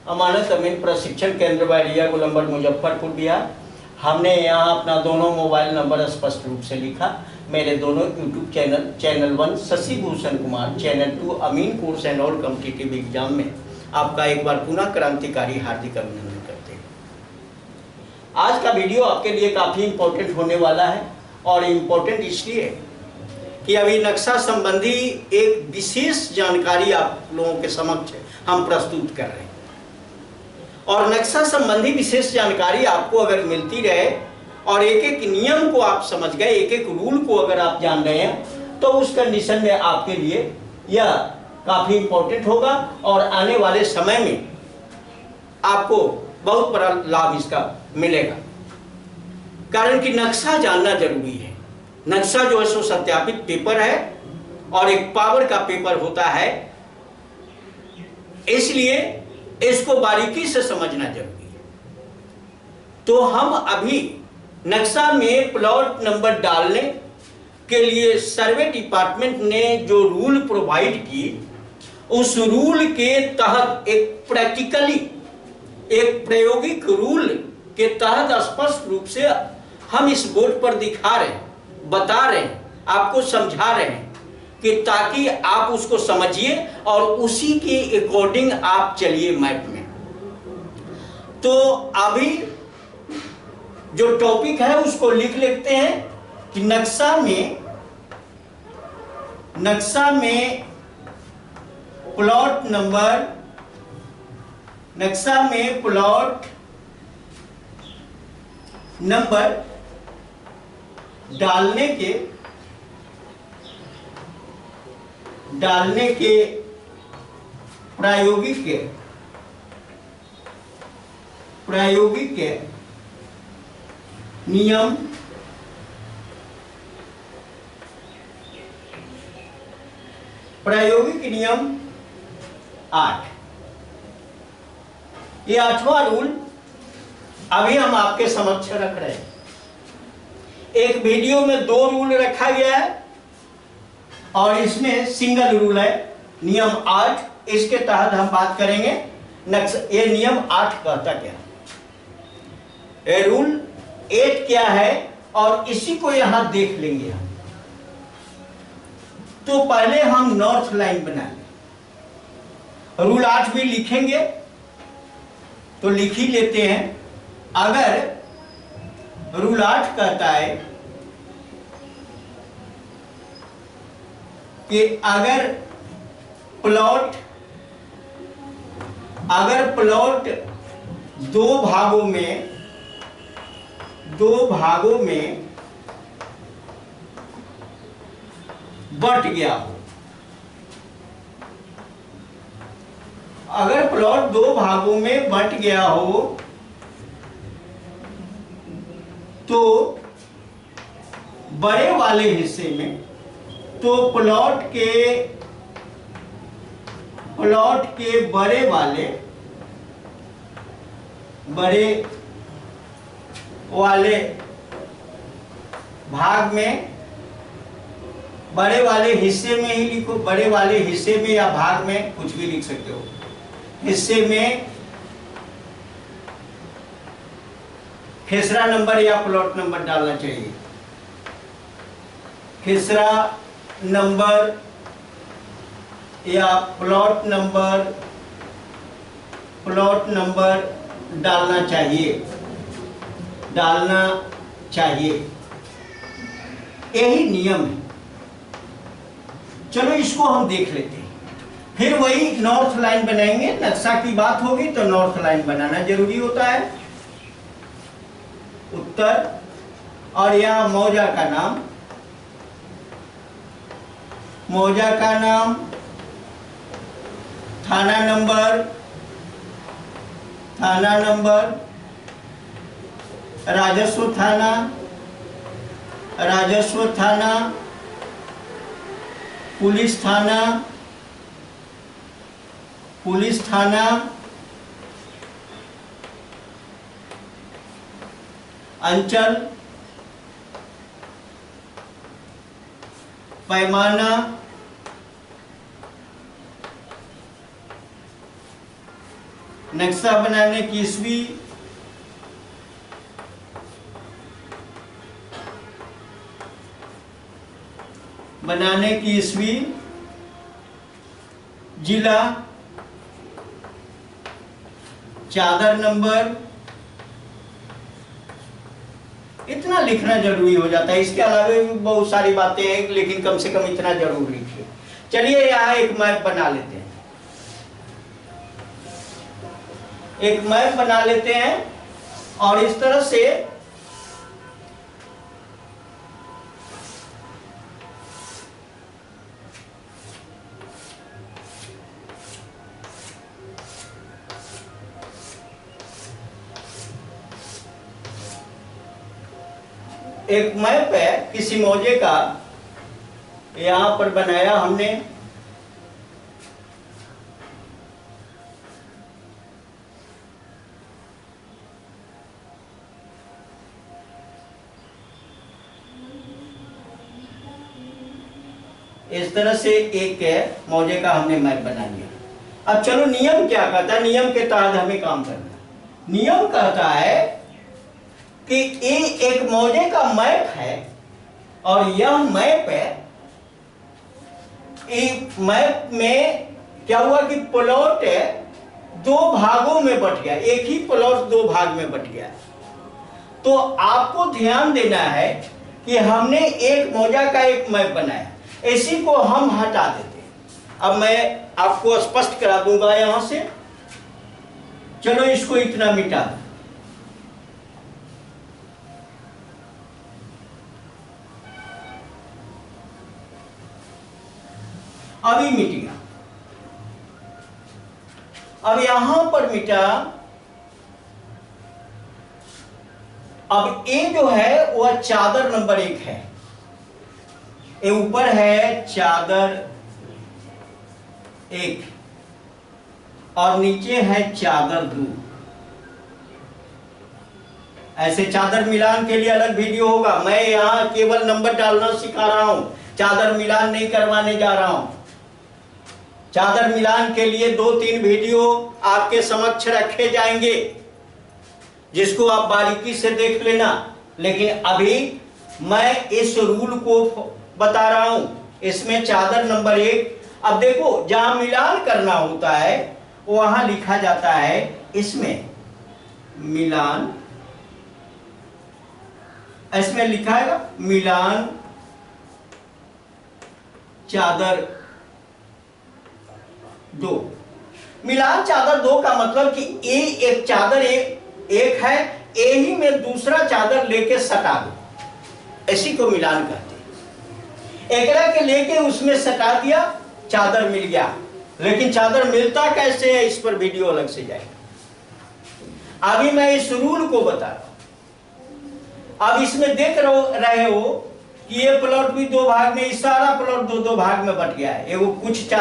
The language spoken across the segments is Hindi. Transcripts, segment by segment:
अमानत अमीन प्रशिक्षण केंद्र बैरिया गोलंबर मुजफ्फरपुर बिहार। हमने यहाँ अपना दोनों मोबाइल नंबर स्पष्ट रूप से लिखा। मेरे दोनों YouTube channel 1 Shashi Bhushan Kumar, channel 2 Amin course and all competitive exam में आपका एक बार पुनः क्रांतिकारी हार्दिक अभिनंदन करते हैं। आज का वीडियो आपके लिए काफ़ी इम्पोर्टेंट होने वाला है और इम्पोर्टेंट इसलिए कि अभी नक्शा संबंधी एक विशेष जानकारी आप लोगों के समक्ष हम प्रस्तुत कर रहे हैं। और नक्शा संबंधी विशेष जानकारी आपको अगर मिलती रहे और एक एक नियम को आप समझ गए, एक एक रूल को अगर आप जान रहे हैं, तो उस कंडीशन में आपके लिए यह काफ़ी इम्पोर्टेंट होगा और आने वाले समय में आपको बहुत बड़ा लाभ इसका मिलेगा। कारण कि नक्शा जानना जरूरी है। नक्शा जो है सो सत्यापित पेपर है और एक पावर का पेपर होता है, इसलिए इसको बारीकी से समझना जरूरी है। तो हम अभी नक्शा में प्लॉट नंबर डालने के लिए सर्वे डिपार्टमेंट ने जो रूल प्रोवाइड की, उस रूल के तहत एक प्रैक्टिकली, एक प्रायोगिक रूल के तहत स्पष्ट रूप से हम इस बोर्ड पर दिखा रहे हैं, बता रहे हैं, आपको समझा रहे हैं कि ताकि आप उसको समझिए और उसी के अकॉर्डिंग आप चलिए मैप में। तो अभी जो टॉपिक है उसको लिख लेते हैं कि नक्शा में प्लॉट नंबर डालने के प्रायोगिक नियम प्रायोगिक नियम 8, ये 8वां रूल अभी हम आपके समक्ष रख रहे हैं। एक वीडियो में 2 रूल रखा गया है और इसमें सिंगल रूल है नियम 8। इसके तहत हम बात करेंगे ये नियम 8 कहता क्या है, रूल 8 क्या है, और इसी को यहां देख लेंगे हम। तो पहले हम नॉर्थ लाइन बना लें। रूल 8 भी लिखेंगे तो लिख ही लेते हैं। अगर रूल 8 कहता है कि अगर प्लॉट 2 भागों में बट गया हो, अगर प्लॉट 2 भागों में बट गया हो तो बड़े वाले हिस्से में, तो प्लॉट के बड़े वाले भाग में, बड़े वाले हिस्से में ही लिखो, बड़े वाले हिस्से में या भाग में, कुछ भी लिख सकते हो, हिस्से में खेसरा नंबर या प्लॉट नंबर डालना चाहिए। खेसरा नंबर या प्लॉट नंबर डालना चाहिए, यही नियम है। चलो इसको हम देख लेते हैं, फिर वही नॉर्थ लाइन बनाएंगे। नक्शा की बात होगी तो नॉर्थ लाइन बनाना जरूरी होता है, उत्तर, और यहाँ मौजा का नाम, थाना नंबर, राजस्व थाना, पुलिस थाना, अंचल, पैमाना, नक्शा बनाने की ईस्वी जिला, चादर नंबर, इतना लिखना जरूरी हो जाता है। इसके अलावा भी बहुत सारी बातें हैं, लेकिन कम से कम इतना जरूर लिखिए। चलिए यहाँ एक मैप बना लेते हैं, एक मैप बना लेते हैं और इस तरह से एक मैप है किसी मौजे का, यहां पर बनाया हमने। इस तरह से एक मौजे का हमने मैप बना लिया। अब चलो नियम क्या कहता है, नियम के तहत हमें काम करना है। नियम कहता है कि ये एक मौजे का मैप है और यह मैप है, इस मैप में क्या हुआ कि प्लॉट दो भागों में बट गया, एक ही प्लॉट दो भाग में बट गया। तो आपको ध्यान देना है कि हमने एक मौजा का एक मैप बनाया, इसी को हम हटा देते हैं। अब मैं आपको स्पष्ट करा दूंगा यहां से। चलो इसको इतना मिटा दो, अभी मिट गया। अब यहां पर मिटा। अब ये जो है वह चादर नंबर 1 है, ये ऊपर है चादर 1 और नीचे है चादर 2। ऐसे चादर मिलान के लिए अलग वीडियो होगा, मैं यहां केवल नंबर डालना सिखा रहा हूं, चादर मिलान नहीं करवाने जा रहा हूं। चादर मिलान के लिए 2-3 वीडियो आपके समक्ष रखे जाएंगे, जिसको आप बारीकी से देख लेना। लेकिन अभी मैं इस रूल को बता रहा हूं, इसमें चादर नंबर 1। अब देखो जहां मिलान करना होता है वहां लिखा जाता है, इसमें मिलान, इसमें लिखा है मिलान चादर 2। मिलान चादर 2 का मतलब कि ए एक चादर एक है, ए ही में दूसरा चादर लेके सटा दो, इसी को मिलान कहते हैं। एकरा के लेके उसमें सटा दिया, चादर मिल गया। लेकिन चादर मिलता कैसे है, इस पर वीडियो अलग से जाएगा। अभी मैं इस रूल को बता रहा हूं। अब इसमें देख रहे हो कि ये प्लॉट भी दो भाग में, सारा प्लॉट दो भाग में बट गया है। वो कुछ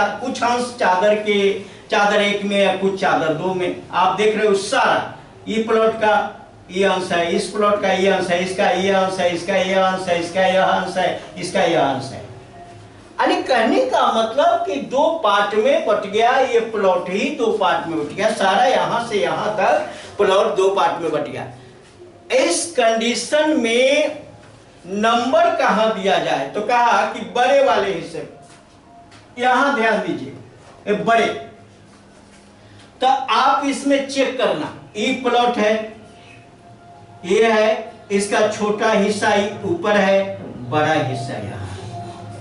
अंश चादर 1 में या कुछ चादर 2 में। आप देख रहे हो सारा, ये प्लॉट का ये अंश है, इस प्लॉट का ये अंश है, इसका ये अंश है, इसका ये अंश है, इसका यह अंश है, इसका यह अंश है। यानी कहने का मतलब कि 2 पार्ट में बट गया, ये प्लॉट ही 2 पार्ट में बट गया, सारा यहां से यहां तक प्लॉट 2 पार्ट में बट गया। इस कंडीशन में नंबर कहां दिया जाए, तो कहा कि बड़े वाले हिस्से, यहां ध्यान दीजिए, ये बड़े। तो आप इसमें चेक करना, ये प्लॉट है, ये है, इसका छोटा हिस्सा ऊपर है, बड़ा हिस्सा यहां,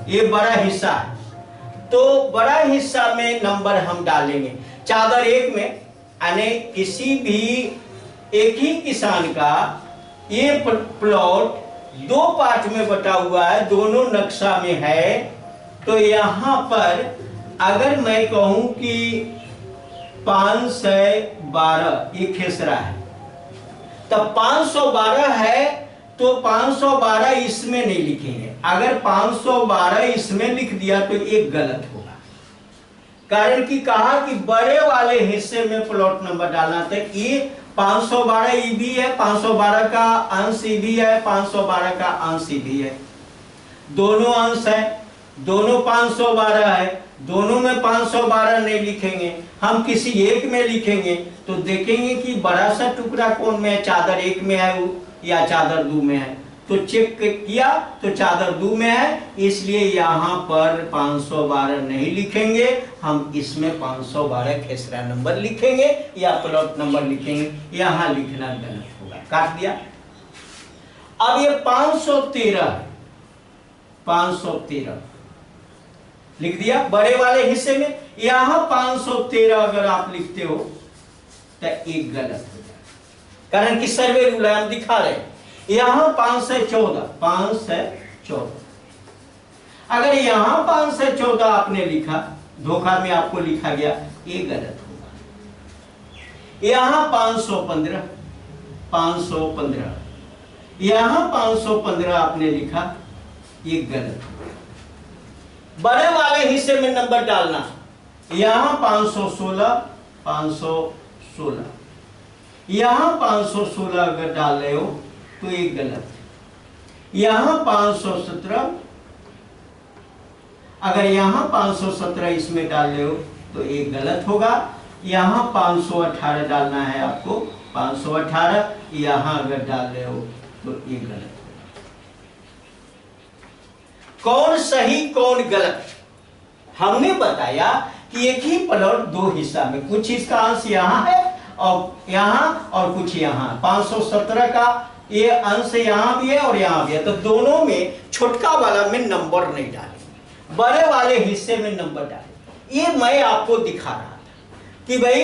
ये बड़ा हिस्सा है। तो बड़ा हिस्सा में नंबर हम डालेंगे। चादर 1 में यानी किसी भी एक ही किसान का ये प्लॉट 2 पार्ट में बटा हुआ है, दोनों नक्शा में है। तो यहां पर अगर मैं कहूं कि 512 ये खेसरा है, तब 512 है तो 512 इसमें नहीं लिखेंगे। अगर 512 इसमें लिख दिया तो एक गलत होगा, कारण कि कहा कि बड़े वाले हिस्से में प्लॉट नंबर डालना था। ये 512 ई भी है, 512 का अंश ई भी है, 512 का अंश ई भी है, दोनों अंश है, दोनों 512 है, दोनों में 512 नहीं लिखेंगे, हम किसी एक में लिखेंगे तो देखेंगे कि बड़ा सा टुकड़ा कौन में है, चादर एक में है या चादर दो में है। तो चेक किया तो चादर दो में है, इसलिए यहाँ पर 512 नहीं लिखेंगे, हम इसमें 512 खेसरा नंबर लिखेंगे या प्लॉट नंबर लिखेंगे। यहाँ लिखना गलत होगा, काट दिया। अब ये 513 लिख दिया बड़े वाले हिस्से में। यहां 513 अगर आप लिखते हो तो एक गलत हो जाए, कारण कि सर्वे रूल है, हम दिखा रहे हैं। यहां 5 से 14 अगर यहां 5 से 14 आपने लिखा, धोखा में आपको लिखा गया, ये गलत होगा। यहां 515 यहां 515 आपने लिखा, ये गलत होगा। बड़े वाले हिस्से में नंबर डालना, यहां 516 यहां 516 अगर डाल रहे हो तो ये गलत है। यहां 517 अगर यहां 517 इसमें डाल रहे हो तो ये गलत होगा। यहां 518 डालना है आपको, 518 यहां अगर डाल रहे हो तो ये गलत। कौन सही कौन गलत, हमने बताया कि एक ही प्लॉट दो हिस्सा में, कुछ इसका अंश यहाँ है और कुछ यहाँ। 517 का ये अंश यहाँ भी है और यहाँ भी है, तो दोनों में छोटका वाला में नंबर नहीं डाले, बड़े वाले हिस्से में नंबर डाले। ये मैं आपको दिखा रहा था कि भाई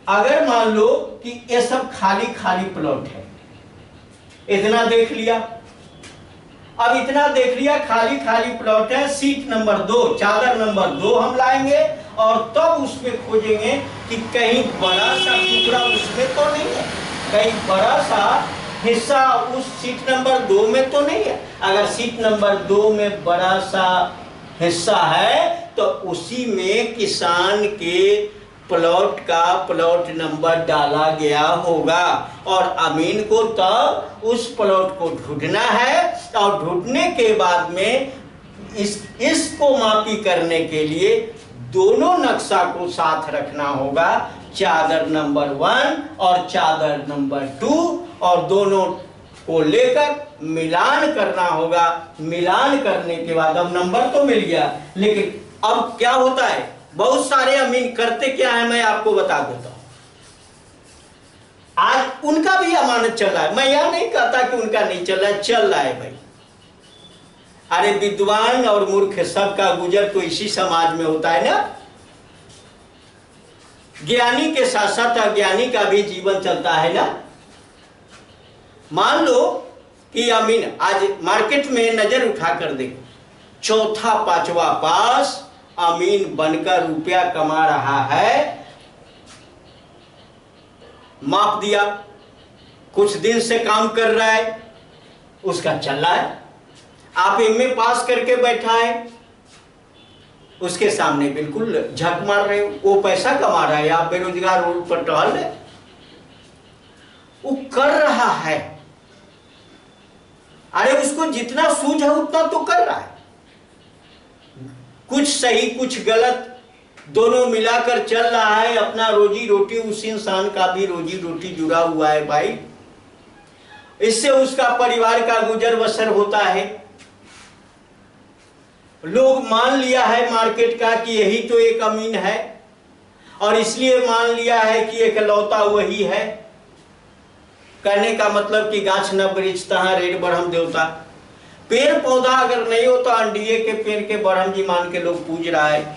अगर मान लो कि ये सब खाली खाली प्लॉट है, इतना देख लिया, अब इतना देख लिया खाली खाली प्लॉट है, सीट नंबर 2 चादर नंबर 2 हम लाएंगे और तब उसमें खोजेंगे कि कहीं बड़ा सा टुकड़ा उसमें तो नहीं है, कहीं बड़ा सा हिस्सा उस सीट नंबर 2 में तो नहीं है। अगर सीट नंबर 2 में बड़ा सा हिस्सा है तो उसी में किसान के प्लॉट का प्लॉट नंबर डाला गया होगा और अमीन को तब उस प्लॉट को ढूंढना है और ढूंढने के बाद में इसको मापी करने के लिए दोनों नक्शा को साथ रखना होगा, चादर नंबर 1 और चादर नंबर 2, और दोनों को लेकर मिलान करना होगा। मिलान करने के बाद अब नंबर तो मिल गया, लेकिन अब क्या होता है, बहुत सारे अमीन करते क्या है मैं आपको बता देता हूं। आज उनका भी अमानत चल रहा है, मैं यह नहीं कहता कि उनका नहीं चल रहा है, चल रहा है भाई। अरे विद्वान और मूर्ख सबका गुजर तो इसी समाज में होता है ना। ज्ञानी के साथ साथ अज्ञानी का भी जीवन चलता है ना। मान लो कि अमीन आज मार्केट में नजर उठा कर देखो, चौथा पांचवा पास अमीन बनकर रुपया कमा रहा है, माप दिया, कुछ दिन से काम कर रहा है, उसका चल रहा है। आप एमए पास करके बैठा है, उसके सामने बिल्कुल झक मार रहे हो, वो पैसा कमा रहा है, आप बेरोजगार रोड पर टहल रहे, वो कर रहा है। अरे उसको जितना सूझ है उतना तो कर रहा है, कुछ सही कुछ गलत दोनों मिलाकर चल रहा है, अपना रोजी रोटी, उस इंसान का भी रोजी रोटी जुड़ा हुआ है भाई, इससे उसका परिवार का गुजर बसर होता है। लोग मान लिया है मार्केट का कि यही तो एक अमीन है, और इसलिए मान लिया है कि एकलौता वही है। कहने का मतलब कि गाछ न वृक्ष तहाँ रेड ब्रह्म देवता, पेड़ पौधा अगर नहीं हो तो अंडिये के पेड़ के ब्रह्म जी मान के लोग पूज रहा है।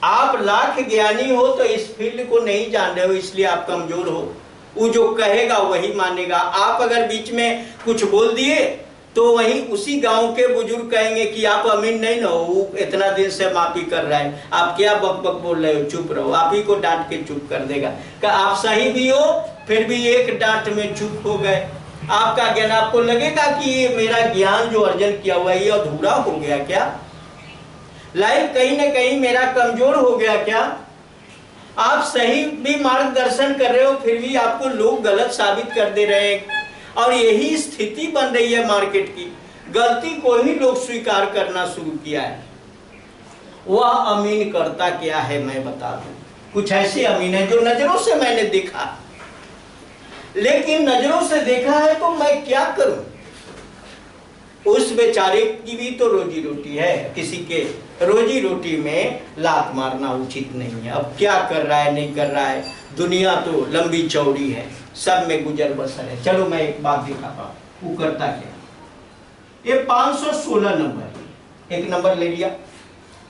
आप लाख ज्ञानी हो तो इस फील्ड को नहीं जान रहे हो, इसलिए आप कमजोर हो। वो जो कहेगा वही मानेगा। आप अगर बीच में कुछ बोल दिए तो वही उसी गांव के बुजुर्ग कहेंगे कि आप अमीन नहीं ना हो, वो इतना दिन से माफी कर रहा है, आप क्या बक बक बोल रहे हो, चुप रहो। आप ही को डांट के चुप कर देगा कि आप सही भी हो फिर भी एक डांट में चुप हो गए। आपका ज्ञान, आपको लगेगा कि ये मेरा ज्ञान जो अर्जन किया हुआ है ये अधूरा हो गया क्या, लाइफ कहीं ना कहीं मेरा कमजोर हो गया क्या। आप सही भी मार्गदर्शन कर रहे हो फिर भी आपको लोग गलत साबित कर दे रहे हैं, और यही स्थिति बन रही है मार्केट की। गलती को ही लोग स्वीकार करना शुरू किया है, वह अमीन करता क्या है मैं बता दूं। कुछ ऐसे अमीन है जो नजरों से मैंने देखा, लेकिन नजरों से देखा है तो मैं क्या करूं। उस बेचारे की भी तो रोजी रोटी है, किसी के रोजी रोटी में लात मारना उचित नहीं है। अब क्या कर रहा है नहीं कर रहा है, दुनिया तो लंबी चौड़ी है, सब में गुजर बसर है। चलो मैं एक बात दिखाता हूं वो करता क्या। ये 516 नंबर, एक नंबर ले लिया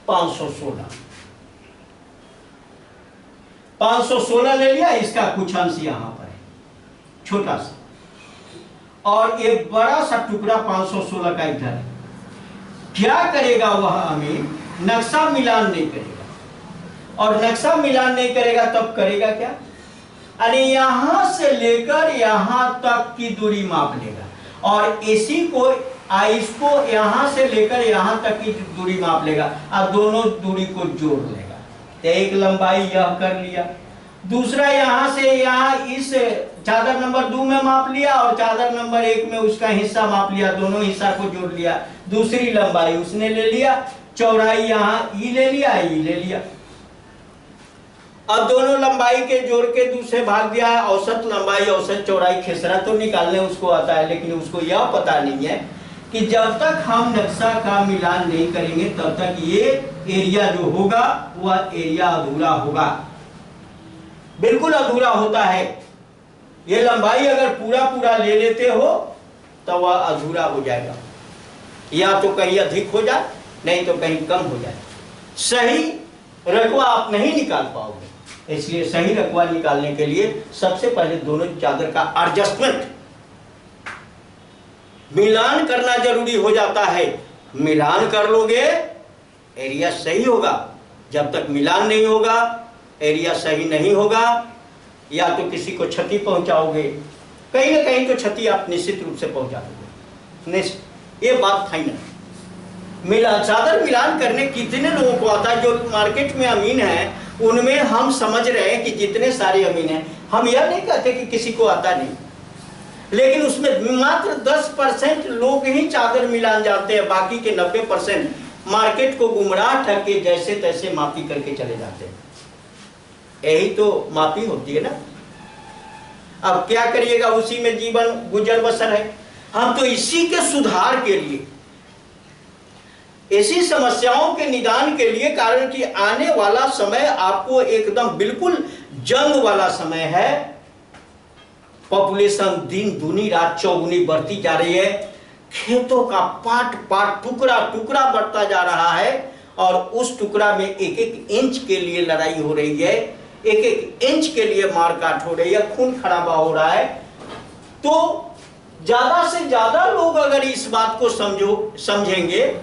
516 ले लिया, इसका कुछ अंश यहां पर है छोटा सा, और ये बड़ा सा टुकड़ा 516 का इधर है। क्या करेगा वह अमीन, नक्शा मिलान नहीं करेगा, और नक्शा मिलान नहीं करेगा तब करेगा क्या, अरे यहां से लेकर यहां तक की दूरी माप लेगा, और इसी को इसको यहां से लेकर यहां तक की दूरी माप लेगा और दोनों दूरी को जोड़ लेगा। तो एक लंबाई यह कर लिया, दूसरा यहां से यहां इस चादर नंबर 2 में माप लिया और चादर नंबर 1 में उसका हिस्सा माप लिया, दोनों हिस्सा को जोड़ लिया। दूसरी लंबाई उसने ले लिया, चौड़ाई यहां ई ले लिया, ई ले लिया। अब दोनों लंबाई के जोड़ के दूसरे भाग दिया, औसत लंबाई औसत चौड़ाई खेसरा तो निकालने उसको आता है, लेकिन उसको यह पता नहीं है कि जब तक हम नक्शा का मिलान नहीं करेंगे तब तक ये एरिया जो होगा वह एरिया अधूरा होगा, बिल्कुल अधूरा होता है। ये लंबाई अगर पूरा पूरा ले लेते हो तो वह अधूरा हो जाएगा, या तो कहीं अधिक हो जाए नहीं तो कहीं कम हो जाए। सही रकबा आप नहीं निकाल पाओगे, इसलिए सही रकबा निकालने के लिए सबसे पहले दोनों चादर का एडजस्टमेंट मिलान करना जरूरी हो जाता है। मिलान कर लोगे एरिया सही होगा, जब तक मिलान नहीं होगा एरिया सही नहीं होगा, या तो किसी को क्षति पहुंचाओगे, कहीं ना कहीं तो क्षति आप निश्चित रूप से पहुंचा दोगे। ये बात फाइनल। चादर मिलान करने कितने लोगों को आता है, जो मार्केट में अमीन है उनमें हम समझ रहे हैं कि जितने सारे अमीन हैं, हम यह नहीं कहते कि किसी को आता नहीं, लेकिन उसमें मात्र 10% लोग ही चादर मिलान जानते हैं, बाकी के 90% मार्केट को गुमराह करके जैसे तैसे मापी करके चले जाते हैं। यही तो मापी होती है ना। अब क्या करिएगा, उसी में जीवन गुजर बसर है। हम तो इसी के सुधार के लिए, ऐसी समस्याओं के निदान के लिए, कारण कि आने वाला समय आपको एकदम बिल्कुल जंग वाला समय है। पॉपुलेशन दिन दूनी रात चौगुनी बढ़ती जा रही है, खेतों का पाट पाट टुकड़ा टुकड़ा बढ़ता जा रहा है, और उस टुकड़ा में एक एक इंच के लिए लड़ाई हो रही है, एक एक इंच के लिए मारकाट हो रही है, खून खराबा हो रहा है। तो ज्यादा से ज्यादा लोग अगर इस बात को समझेंगे,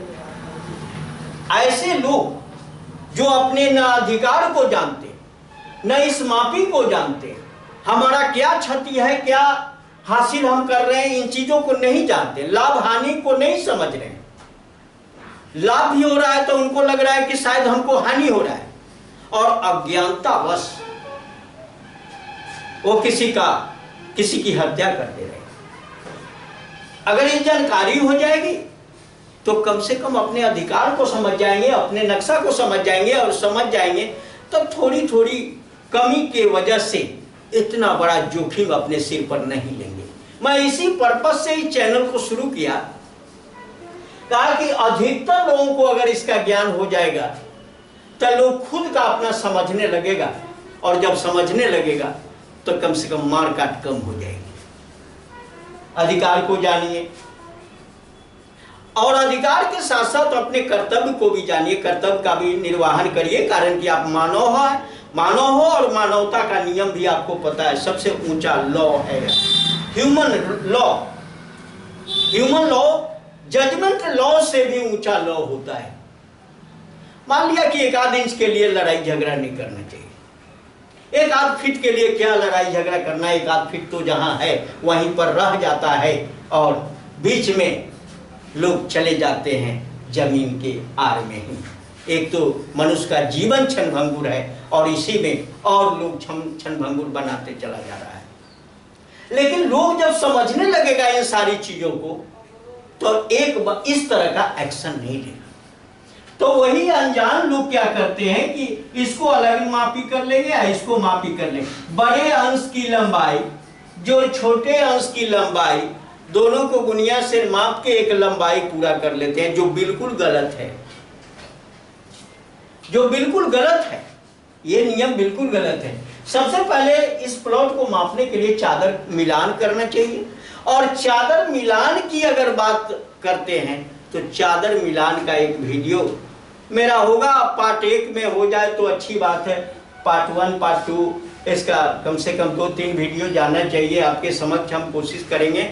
ऐसे लोग जो अपने न अधिकार को जानते न इस मापी को जानते, हमारा क्या क्षति है, क्या हासिल हम कर रहे हैं, इन चीजों को नहीं जानते, लाभ हानि को नहीं समझ रहे हैं। लाभ भी हो रहा है तो उनको लग रहा है कि शायद हमको हानि हो रहा है, और अज्ञानतावश वो किसी की हत्या कर दे रहे हैं। अगर ये जानकारी हो जाएगी तो कम से कम अपने अधिकार को समझ जाएंगे, अपने नक्शा को समझ जाएंगे, और समझ जाएंगे तब थोड़ी थोड़ी कमी के वजह से इतना बड़ा जोखिम अपने सिर पर नहीं लेंगे। मैं इसी पर्पस से इस चैनल को शुरू किया, कहा कि अधिकतर लोगों को अगर इसका ज्ञान हो जाएगा तो लोग खुद का अपना समझने लगेगा, और जब समझने लगेगा तो कम से कम मार काट कम हो जाएगी। अधिकार को जानिए, और अधिकार के साथ साथ अपने कर्तव्य को भी जानिए, कर्तव्य का भी निर्वहन करिए, कारण कि आप मानव हो और मानवता का नियम भी आपको पता है, सबसे ऊंचा लॉ है human law. Human law judgment law से भी ऊंचा लॉ होता है। मान लिया कि एक आध इंच के लिए लड़ाई झगड़ा नहीं करना चाहिए, एक आध फीट के लिए क्या लड़ाई झगड़ा करना, एक आध फीट तो जहां है वहीं पर रह जाता है, और बीच में लोग चले जाते हैं जमीन के आड़ में ही। एक तो मनुष्य का जीवन क्षणभंगुर है, और इसी में और लोग क्षणभंगुर बनाते चला जा रहा है। लेकिन लोग जब समझने लगेगा इन सारी चीजों को, तो एक इस तरह का एक्शन नहीं लेगा, तो वही अनजान लोग क्या करते हैं कि इसको अलग मापी कर लेंगे या इसको मापी कर लेंगे। बड़े अंश की लंबाई जो छोटे अंश की लंबाई दोनों को गुनिया से माप के एक लंबाई पूरा कर लेते हैं, जो बिल्कुल गलत है, जो बिल्कुल गलत है। ये नियम बिल्कुल गलत है। सबसे पहले इस प्लॉट को मापने के लिए चादर मिलान करना चाहिए, और चादर मिलान की अगर बात करते हैं तो चादर मिलान का एक वीडियो मेरा होगा, पार्ट 1 में हो जाए तो अच्छी बात है, पार्ट 1 पार्ट 2 इसका कम से कम 2-3 वीडियो जाना चाहिए। आपके समक्ष हम कोशिश करेंगे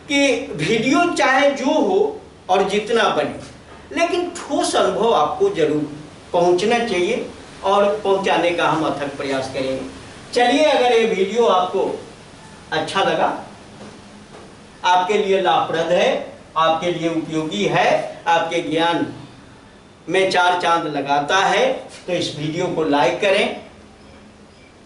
कि वीडियो चाहे जो हो और जितना बने, लेकिन ठोस अनुभव आपको जरूर पहुंचना चाहिए और पहुंचाने का हम अथक प्रयास करेंगे। चलिए, अगर ये वीडियो आपको अच्छा लगा, आपके लिए लाभप्रद है, आपके लिए उपयोगी है, आपके ज्ञान में 4 चांद लगाता है, तो इस वीडियो को लाइक करें,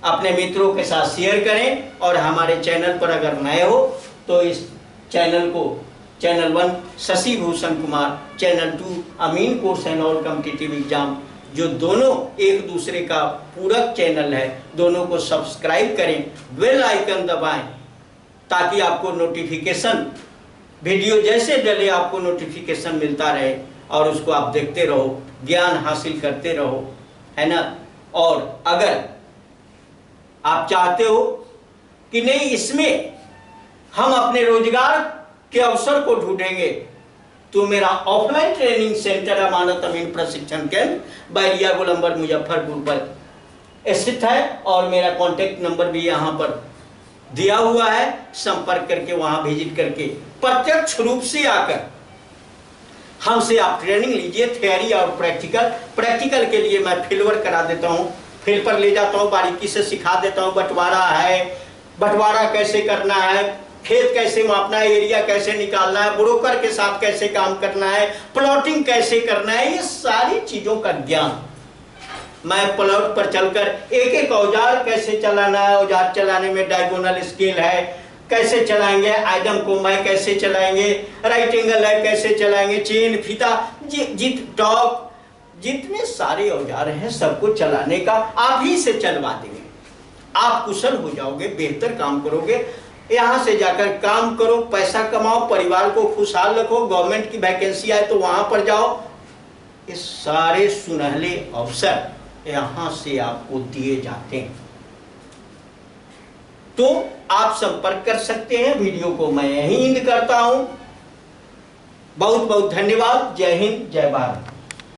अपने मित्रों के साथ शेयर करें, और हमारे चैनल पर अगर नए हो तो इस चैनल को channel 1 Shashi Bhushan Kumar, channel 2 Amin course and all competitive exam, जो दोनों एक दूसरे का पूरक चैनल है, दोनों को सब्सक्राइब करें, बेल आइकन दबाएं, ताकि आपको नोटिफिकेशन वीडियो जैसे डले आपको नोटिफिकेशन मिलता रहे और उसको आप देखते रहो, ज्ञान हासिल करते रहो, है ना। और अगर आप चाहते हो कि नहीं इसमें हम अपने रोजगार के अवसर को ढूंढेंगे, तो मेरा ऑफलाइन ट्रेनिंग सेंटर अमानत अमीन प्रशिक्षण केंद्र बैरिया गोलंबर मुजफ्फरपुर पर स्थित है, और मेरा कॉन्टेक्ट नंबर भी यहाँ पर दिया हुआ है। संपर्क करके वहां विजिट करके प्रत्यक्ष रूप से आकर हमसे आप ट्रेनिंग लीजिए, थियरी और प्रैक्टिकल के लिए मैं फील्ड वर्क करा देता हूँ, फील्ड पर ले जाता हूँ, बारीकी से सिखा देता हूँ। बंटवारा कैसे करना है, खेत कैसे मापना है, एरिया कैसे निकालना है, ब्रोकर के साथ कैसे काम करना है, प्लॉटिंग कैसे करना है, ये सारी चीजों का ज्ञान मैं प्लॉट पर चलकर एक एक औजार कैसे चलाना है, औजार चलाने में डायगोनल स्केल है कैसे चलाएंगे, आइटम को मैं कैसे चलाएंगे, राइट एंगल है कैसे चलाएंगे, चेन फीता टॉक, जितने सारे औजार हैं सबको चलाने का आप ही से चलवा देंगे। आप कुशल हो जाओगे, बेहतर काम करोगे। यहाँ से जाकर काम करो, पैसा कमाओ, परिवार को खुशहाल रखो, गवर्नमेंट की वैकेंसी आए तो वहां पर जाओ। ये सारे सुनहले अवसर यहाँ से आपको दिए जाते हैं, तो आप संपर्क कर सकते हैं। वीडियो को मैं यहीं एंड करता हूं। बहुत बहुत धन्यवाद। जय हिंद, जय भारत।